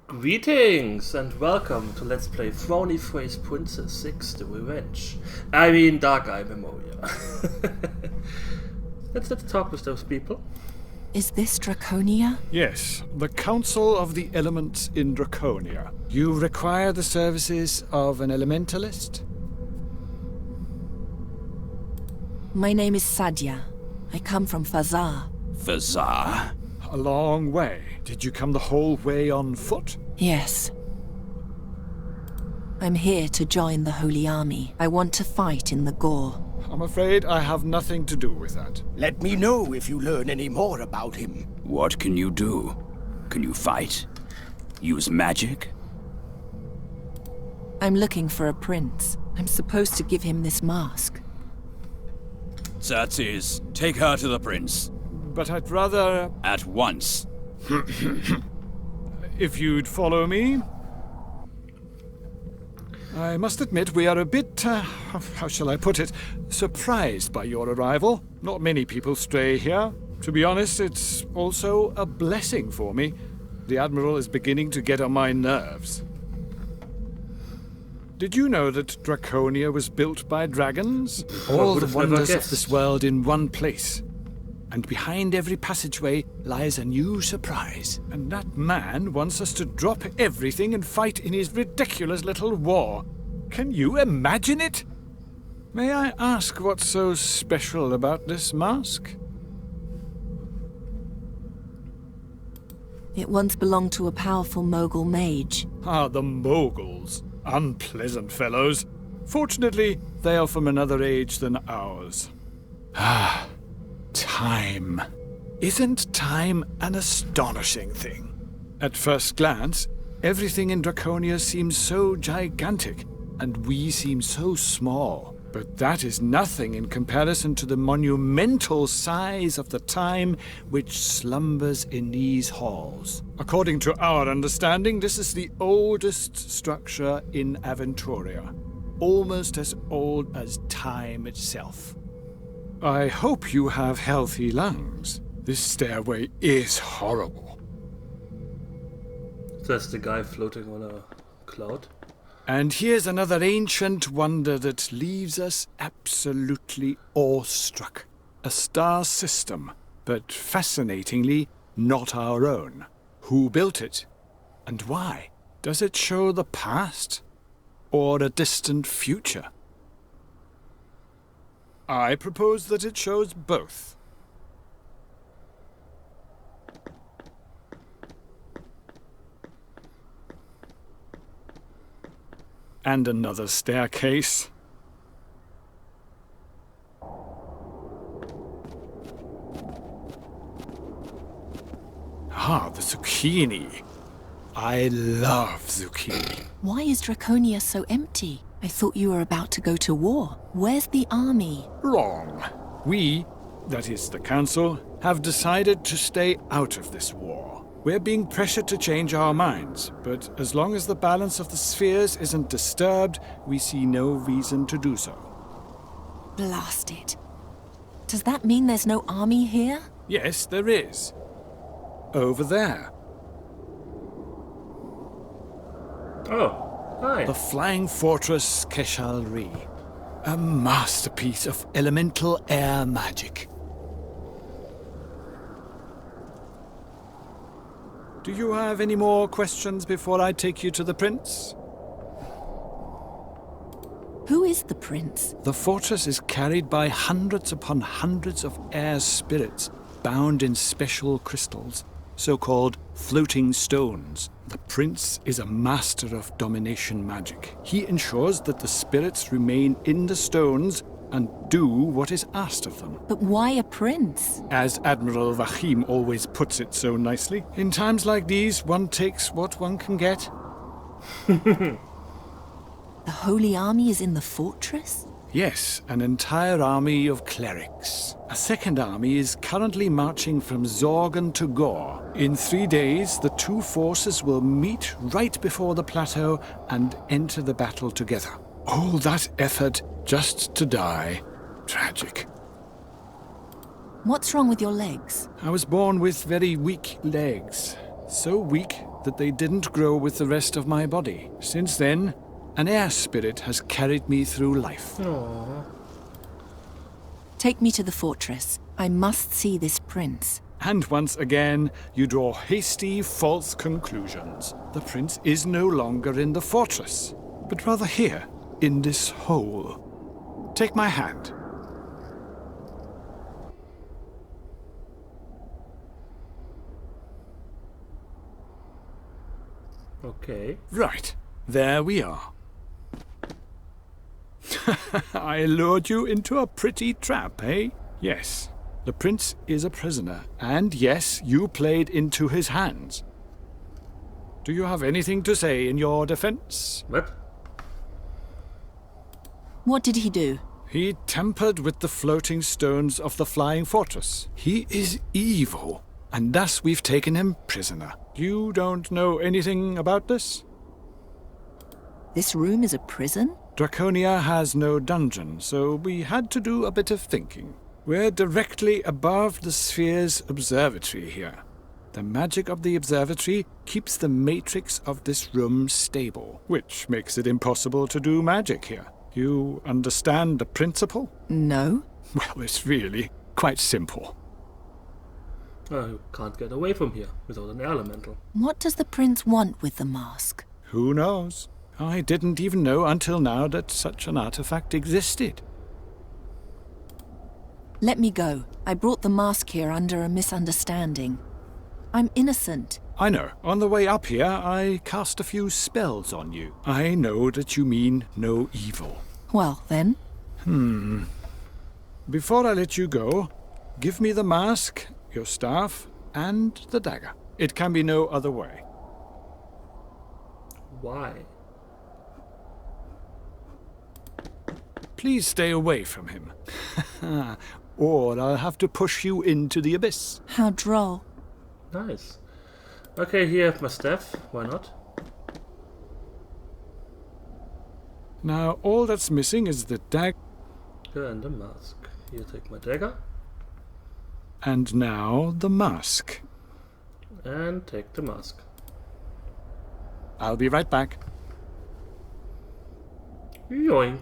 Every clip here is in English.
Greetings and welcome to Let's Play Throny Phrase Princess 6 The Revenge. I mean Dark Eye Memoria. Let's talk with those people. Is this Draconia? Yes, the Council of the Elements in Draconia. You require the services of an elementalist? My name is Sadia. I come from Fazar. Fazar? A long way. Did you come the whole way on foot? Yes. I'm here to join the Holy Army. I want to fight in the Gore. I'm afraid I have nothing to do with that. Let me know if you learn any more about him. What can you do? Can you fight? Use magic? I'm looking for a prince. I'm supposed to give him this mask. Xerxes, take her to the prince. But I'd rather... At once. If you'd follow me... I must admit we are a bit, how shall I put it, surprised by your arrival. Not many people stray here. To be honest, it's also a blessing for me. The Admiral is beginning to get on my nerves. Did you know that Draconia was built by dragons? All the wonders of this world in one place. And behind every passageway lies a new surprise. And that man wants us to drop everything and fight in his ridiculous little war. Can you imagine it? May I ask what's so special about this mask? It once belonged to a powerful Mogul mage. Ah, the Moguls. Unpleasant fellows. Fortunately, they are from another age than ours. Ah. Time. Isn't time an astonishing thing? At first glance, everything in Draconia seems so gigantic, and we seem so small. But that is nothing in comparison to the monumental size of the time which slumbers in these halls. According to our understanding, this is the oldest structure in Aventuria, almost as old as time itself. I hope you have healthy lungs. This stairway is horrible. That's the guy floating on a cloud. And here's another ancient wonder that leaves us absolutely awestruck. A star system, but fascinatingly not our own. Who built it? And why? Does it show the past or a distant future? I propose that it shows both. And another staircase. Ah, the zucchini. I love zucchini. Why is Draconia so empty? I thought you were about to go to war. Where's the army? Wrong. We, that is the Council, have decided to stay out of this war. We're being pressured to change our minds, but as long as the balance of the spheres isn't disturbed, we see no reason to do so. Blast it. Does that mean there's no army here? Yes, there is. Over there. Oh, hi. The Flying Fortress Keshalri. A masterpiece of elemental air magic. Do you have any more questions before I take you to the prince? Who is the prince? The fortress is carried by hundreds upon hundreds of air spirits, bound in special crystals, so-called floating stones. The prince is a master of domination magic. He ensures that the spirits remain in the stones and do what is asked of them. But why a prince? As Admiral Vahim always puts it so nicely, in times like these, one takes what one can get. The Holy Army is in the fortress? Yes, an entire army of clerics. A second army is currently marching from Zorgan to Gore. In 3 days, the two forces will meet right before the plateau and enter the battle together. All that effort just to die. Tragic. What's wrong with your legs? I was born with very weak legs. So weak that they didn't grow with the rest of my body. Since then, an air spirit has carried me through life. Aww. Take me to the fortress. I must see this prince. And once again, you draw hasty, false conclusions. The prince is no longer in the fortress, but rather here, in this hole. Take my hand. Okay. Right, there we are. I lured you into a pretty trap, eh? Yes, the prince is a prisoner, and yes, you played into his hands. Do you have anything to say in your defense? What? What did he do? He tampered with the floating stones of the flying fortress. He is evil, and thus we've taken him prisoner. You don't know anything about this? This room is a prison? Draconia has no dungeon, so we had to do a bit of thinking. We're directly above the sphere's observatory here. The magic of the observatory keeps the matrix of this room stable, which makes it impossible to do magic here. You understand the principle? No. Well, it's really quite simple. Oh, you can't get away from here without an elemental. What does the prince want with the mask? Who knows? I didn't even know until now that such an artifact existed. Let me go. I brought the mask here under a misunderstanding. I'm innocent. I know. On the way up here, I cast a few spells on you. I know that you mean no evil. Well, then. Before I let you go, give me the mask, your staff, and the dagger. It can be no other way. Why? Please stay away from him. Or I'll have to push you into the abyss. How droll. Nice. Okay, here I have my staff. Why not? Now, all that's missing is the dagger. And the mask. Here, take my dagger. And now the mask. And take the mask. I'll be right back. Yoink.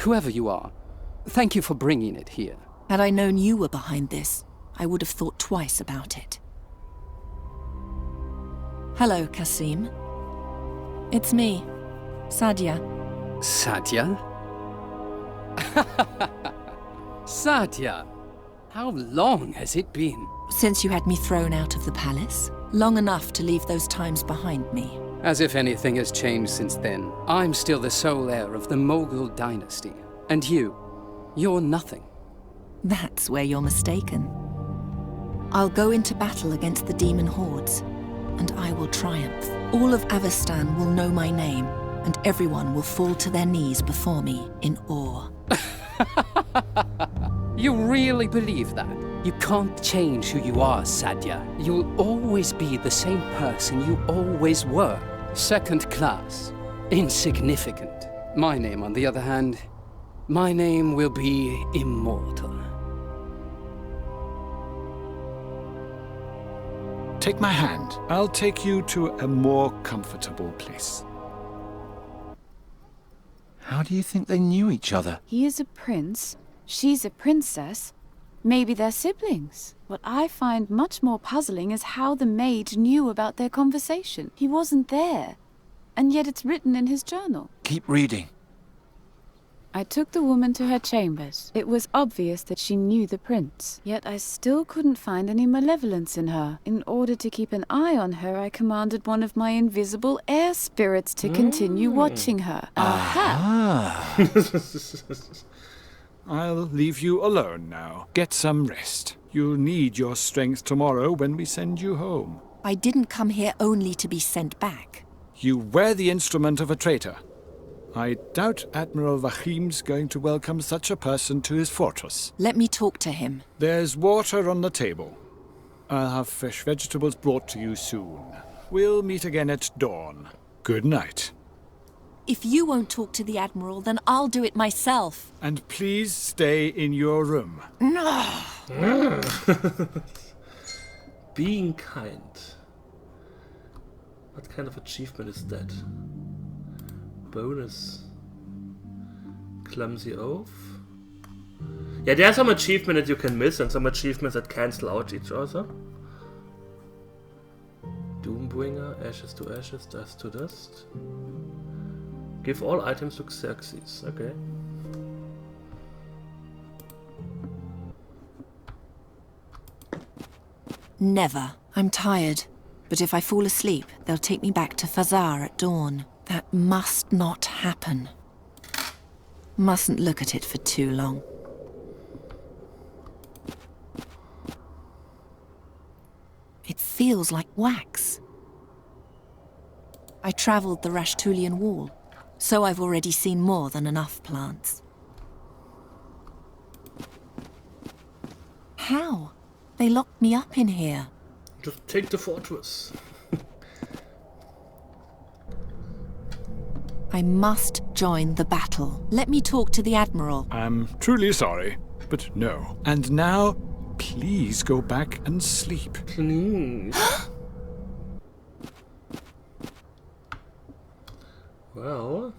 Whoever you are, thank you for bringing it here. Had I known you were behind this, I would have thought twice about it. Hello, Kasim. It's me, Sadia. Satya? Satya! How long has it been? Since you had me thrown out of the palace, long enough to leave those times behind me. As if anything has changed since then. I'm still the sole heir of the Mogul dynasty. And you're nothing. That's where you're mistaken. I'll go into battle against the demon hordes, and I will triumph. All of Avestan will know my name, and everyone will fall to their knees before me in awe. You really believe that? You can't change who you are, Sadia. You'll always be the same person you always were. Second class. Insignificant. My name, on the other hand, my name will be immortal. Take my hand. I'll take you to a more comfortable place. How do you think they knew each other? He is a prince, she's a princess. Maybe they're siblings. What I find much more puzzling is how the maid knew about their conversation. He wasn't there, and yet it's written in his journal. Keep reading. I took the woman to her chambers. It was obvious that she knew the prince, yet I still couldn't find any malevolence in her. In order to keep an eye on her, I commanded one of my invisible air spirits to continue watching her. Aha! I'll leave you alone now. Get some rest. You'll need your strength tomorrow when we send you home. I didn't come here only to be sent back. You wear the instrument of a traitor. I doubt Admiral Vahim's going to welcome such a person to his fortress. Let me talk to him. There's water on the table. I'll have fresh vegetables brought to you soon. We'll meet again at dawn. Good night. If you won't talk to the Admiral, then I'll do it myself. And please stay in your room. No. Being kind. What kind of achievement is that? Bonus. Clumsy oath. Yeah, there are some achievements that you can miss and some achievements that cancel out each other. Doombringer, ashes to ashes, dust to dust. Give all items to Xerxes. Okay. Never. I'm tired. But if I fall asleep, they'll take me back to Fazar at dawn. That must not happen. Mustn't look at it for too long. It feels like wax. I travelled the Rashtulian Wall, so I've already seen more than enough plants. How? They locked me up in here. Just take the fortress. I must join the battle. Let me talk to the Admiral. I'm truly sorry, but no. And now, please go back and sleep. Please. Well.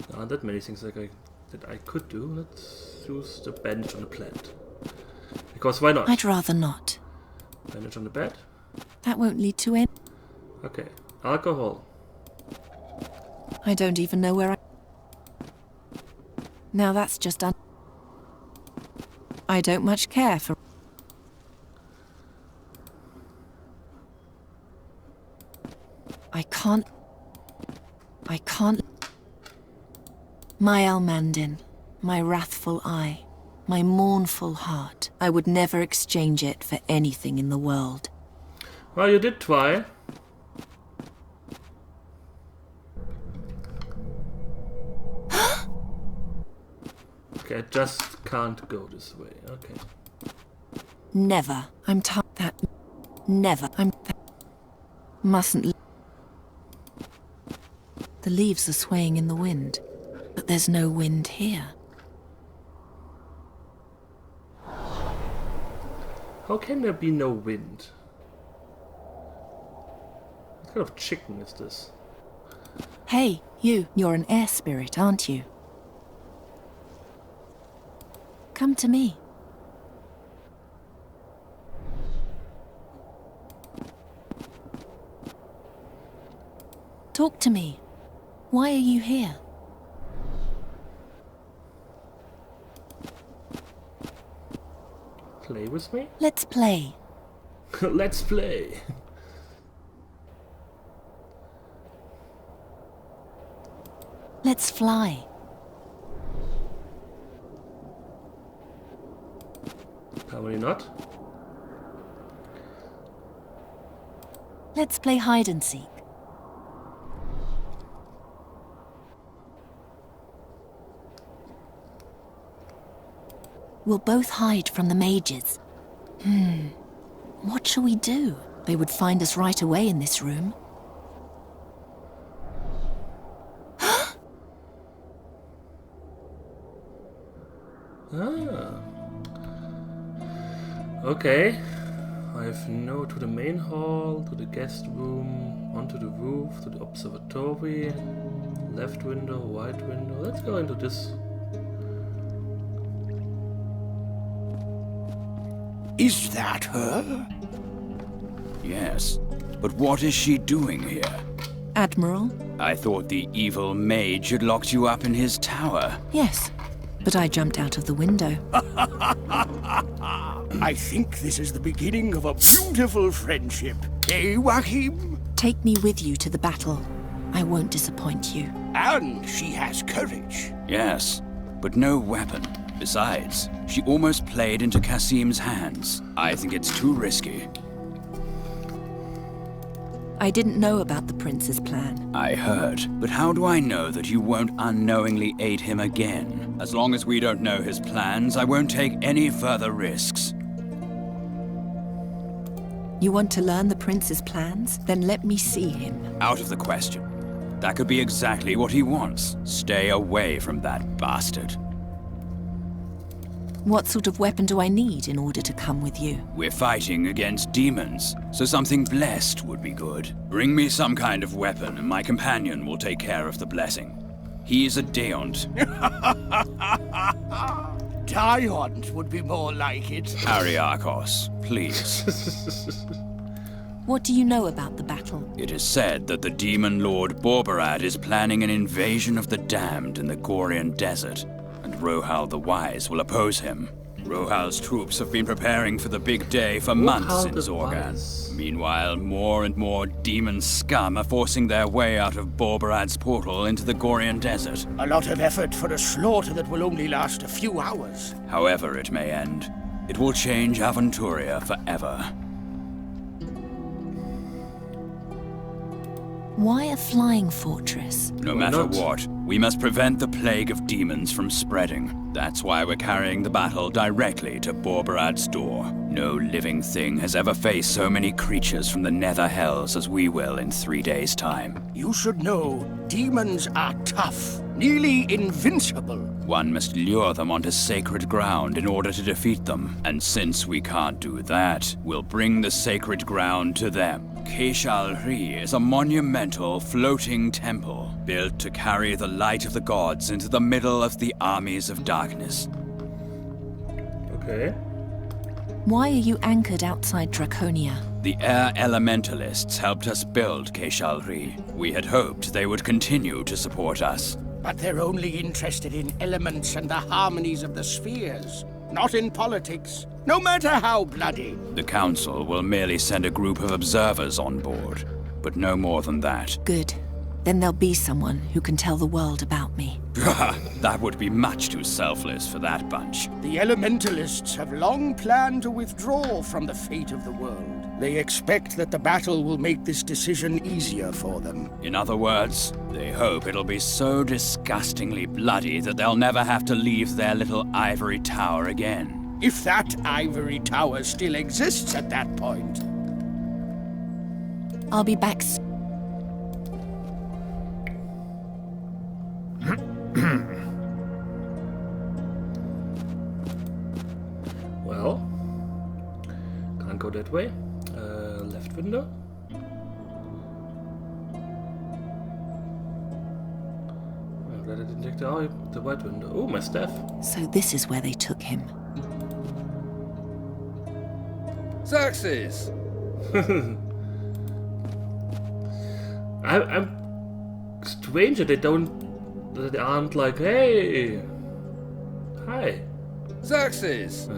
There aren't that many things that I could do. Let's use the bandage on the plant. Because why not? I'd rather not. Bandage on the bed? That won't lead to any. Okay. Alcohol. I don't even know where I... Now that's just I don't much care for... I can't... My Almandin, my wrathful eye, my mournful heart. I would never exchange it for anything in the world. Well, you did try. Okay, I just can't go this way. Okay. Never. I'm tired. That. Never. Mustn't. The leaves are swaying in the wind, but there's no wind here. How can there be no wind? What kind of chicken is this? Hey, you're an air spirit, aren't you? Come to me. Talk to me. Why are you here? Play with me? Let's play. Let's play. Let's fly. Probably not. Let's play hide and seek. We'll both hide from the mages. What shall we do? They would find us right away in this room. Ah. Okay. I have no to the main hall, to the guest room, onto the roof, to the observatory, left window, right window. Let's go into this. Is that her? Yes, but what is she doing here? Admiral? I thought the evil mage had locked you up in his tower. Yes, but I jumped out of the window. I think this is the beginning of a beautiful friendship. Eh, Joachim? Take me with you to the battle. I won't disappoint you. And she has courage. Yes, but no weapon. Besides, she almost played into Kasim's hands. I think it's too risky. I didn't know about the prince's plan. I heard, but how do I know that you won't unknowingly aid him again? As long as we don't know his plans, I won't take any further risks. You want to learn the prince's plans? Then let me see him. Out of the question. That could be exactly what he wants. Stay away from that bastard. What sort of weapon do I need in order to come with you? We're fighting against demons, so something blessed would be good. Bring me some kind of weapon, and my companion will take care of the blessing. He's a Deont. Diont would be more like it. Ariakos, please. What do you know about the battle? It is said that the demon lord Borberad is planning an invasion of the damned in the Gorian desert, and Rohal the Wise will oppose him. Rohal's troops have been preparing for the big day for months in Zorgan. Meanwhile, more and more demon scum are forcing their way out of Borberad's portal into the Gorian desert. A lot of effort for a slaughter that will only last a few hours. However it may end, it will change Aventuria forever. Why a flying fortress? No matter what, we must prevent the plague of demons from spreading. That's why we're carrying the battle directly to Borberad's door. No living thing has ever faced so many creatures from the nether hells as we will in 3 days' time. You should know, demons are tough, nearly invincible. One must lure them onto sacred ground in order to defeat them. And since we can't do that, we'll bring the sacred ground to them. Keishalri is a monumental floating temple built to carry the light of the gods into the middle of the armies of darkness. Okay. Why are you anchored outside Draconia? The air elementalists helped us build Keishalri. We had hoped they would continue to support us. But they're only interested in elements and the harmonies of the spheres, not in politics, no matter how bloody. The Council will merely send a group of observers on board, but no more than that. Good. Then there'll be someone who can tell the world about me. That would be much too selfless for that bunch. The elementalists have long planned to withdraw from the fate of the world. They expect that the battle will make this decision easier for them. In other words, they hope it'll be so disgustingly bloody that they'll never have to leave their little ivory tower again. If that ivory tower still exists at that point. I'll be back soon. Well, can't go that way. Left window. Well, that I didn't take the right window. Oh, my staff. So this is where they took him. Xerxes! I'm strange that they aren't like, hey, hi. Xerxes!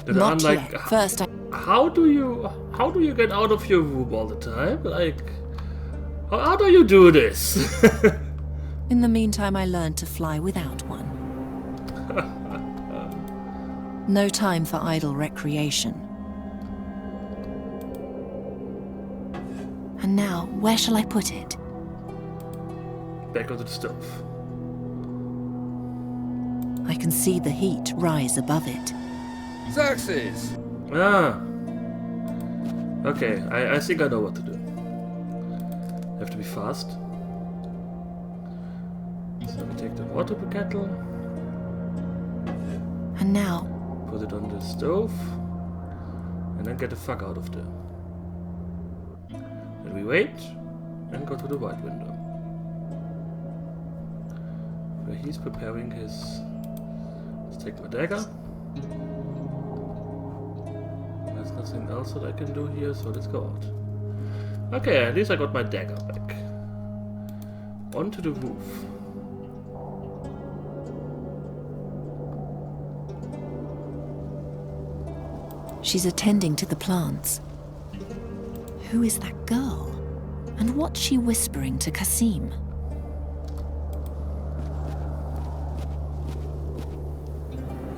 That Not aren't like, yet. First, how do you get out of your room all the time? Like, how do you do this? in the meantime, I learned to fly without one. No time for idle recreation. And now, where shall I put it? Back onto the stove. I can see the heat rise above it. Xerxes! Ah. Okay, I think I know what to do. Have to be fast. So we take the water kettle. And now, Put it on the stove. And then get the fuck out of there. Then we wait. And go to the right window. Where he's preparing his... Let's take my dagger. There's nothing else that I can do here, so let's go out. Okay, at least I got my dagger back. Onto the roof. she's attending to the plants. Who is that girl? And what's she whispering to Kasim?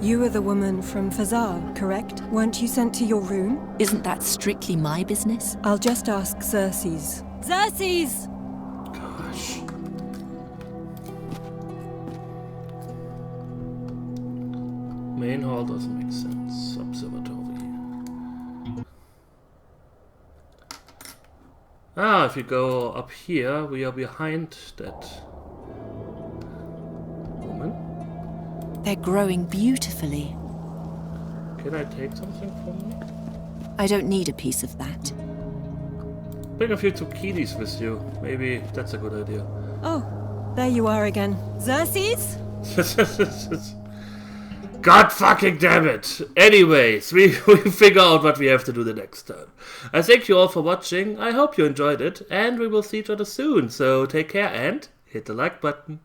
You are the woman from Fazar, correct? Weren't you sent to your room? Isn't that strictly my business? I'll just ask Xerxes. Xerxes! Gosh. Main hall doesn't make sense. Observatory. Ah, if you go up here, we are behind that woman. They're growing beautifully. Can I take something from me? I don't need a piece of that. Bring a few zucchinis with you. Maybe that's a good idea. Oh, there you are again. Xerxes? God fucking damn it! Anyways, we figure out what we have to do the next time. I thank you all for watching. I hope you enjoyed it, and we will see each other soon. So take care and hit the like button.